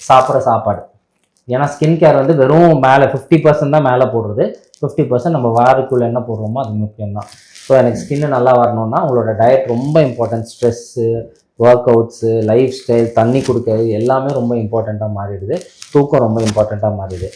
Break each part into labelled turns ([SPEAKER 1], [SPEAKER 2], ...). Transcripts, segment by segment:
[SPEAKER 1] சாப்பிட்ற சாப்பாடு. ஏன்னா ஸ்கின் கேர் வந்து வெறும் மேலே 50% தான் மேலே போடுறது, 50% நம்ம வாரக்குள்ளே என்ன போடுறோமோ அது முக்கியம்தான். ஸோ எனக்கு ஸ்கின்னு நல்லா வரணும்னா உங்களோட டயட் ரொம்ப important. Stress, work outs, life style, தண்ணி குடிக்கிறது எல்லாமே ரொம்ப இம்பார்ட்டண்ட்டாக மாறிடுது. தூக்கம் ரொம்ப இம்பார்ட்டண்ட்டாக மாறிடுது.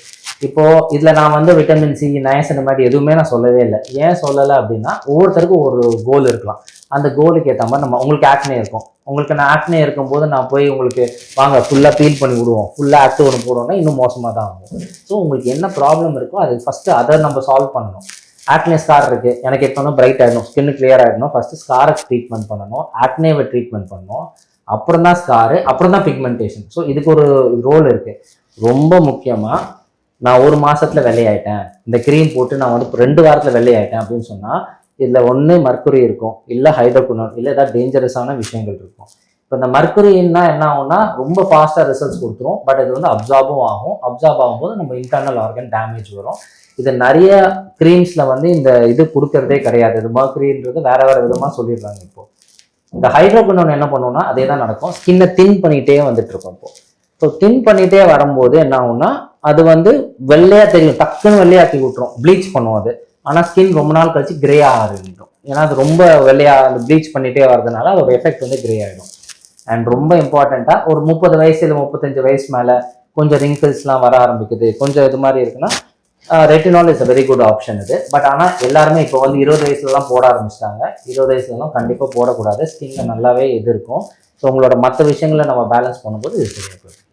[SPEAKER 1] இப்போது இதில் நான் வந்து விட்டமின் சி, நயசனமேட் எதுவுமே நான் சொல்லவே இல்லை. ஏன் சொல்லலை அப்படின்னா, ஒவ்வொருத்தருக்கும் ஒரு கோல் இருக்கலாம். அந்த கோலுக்கு ஏற்ற மாதிரி உங்களுக்கு ஆக்னே இருக்கும். உங்களுக்கு நான் ஆக்னே இருக்கும்போது நான் போய் உங்களுக்கு வாங்க ஃபுல்லாக பீல் பண்ணி விடுவோம், ஃபுல்லாக ஆக்டிவ் ஒன்று போடுவோம்னா இன்னும் மோசமாக தான் ஆகும். ஸோ உங்களுக்கு என்ன ப்ராப்ளம் இருக்கோ அது ஃபஸ்ட்டு அதை நம்ம சால்வ் பண்ணணும். ஆக்னே ஸ்கார் இருக்குது, எனக்கு எப்போனா பிரைட் ஆகிடணும், ஸ்கின்னு கிளியர் ஆகிடணும், ஃபஸ்ட்டு ஸ்காரை ட்ரீட்மெண்ட் பண்ணணும், ஆக்னேவை ட்ரீட்மெண்ட் பண்ணணும், அப்புறம் தான் ஸ்காரு, அப்புறம் தான் பிக்மெண்டேஷன். ஸோ இதுக்கு ஒரு ரோல் இருக்குது. ரொம்ப முக்கியமாக நான் 1 மாதத்தில் வெள்ளையாயிட்டேன், இந்த க்ரீம் போட்டு நான் வந்து 2 வாரத்தில் வெள்ளையாயிட்டேன் அப்படின்னு சொன்னால் இதில் ஒன்று மர்க்குரி இருக்கும், இல்லை ஹைட்ரோகுனோன், இல்லை ஏதாவது டேஞ்சரஸான விஷயங்கள் இருக்கும். இப்போ இந்த மர்க்குரின்னா என்ன ஆகும்னா ரொம்ப ஃபாஸ்ட்டாக ரிசல்ட்ஸ் கொடுத்துரும். பட் இது வந்து அப்சார்பும் ஆகும். அப்சார்ப் ஆகும்போது நம்ம இன்டர்னல் ஆர்கன் டேமேஜ் வரும். இது நிறைய க்ரீம்ஸில் வந்து இந்த இது கொடுக்கறதே கிடையாது. இது மர்க்குரின்றது வேற விதமாக சொல்லிடுறாங்க. இப்போ இந்த ஹைட்ரோகுனோன் என்ன பண்ணுவோம்னா அதே தான் நடக்கும். ஸ்கின்னை தின் பண்ணிகிட்டே வந்துட்டு இருக்கும். இப்போ ஸோ தின் பண்ணிகிட்டே வரும்போது என்ன ஆகும்னா அது வந்து வெள்ளையாக தெரியும், டக்குன்னு வெள்ளையாக்கி விட்டுரும், ப்ளீச் பண்ணுவோம் அது. ஆனால் ஸ்கின் ரொம்ப நாள் கழிச்சு கிரே ஆகிடும். ஏன்னா அது ரொம்ப வெள்ளையாக அந்த ப்ளீச் பண்ணிகிட்டே வரதுனால அதோட எஃபெக்ட் வந்து கிரே ஆகிடும். அண்ட் ரொம்ப இம்பார்ட்டண்ட்டாக ஒரு 30 வயசு இல்லை 35 வயசு மேலே கொஞ்சம் ரிங்கிள்ஸ்லாம் வர ஆரம்பிக்குது, கொஞ்சம் இது மாதிரி இருக்குன்னா retinal is a very good option இது. பட் ஆனால் எல்லாருமே இப்போ வந்து 20 வயசுலலாம் போட ஆரம்பிச்சிட்டாங்க. 20 வயசுலலாம் கண்டிப்பாக போடக்கூடாது. ஸ்கின்ல நல்லாவே இது இருக்கும். ஸோ உங்களோட மற்ற விஷயங்களை நம்ம பேலன்ஸ் பண்ணும்போது இது சரியாக போயிடும்.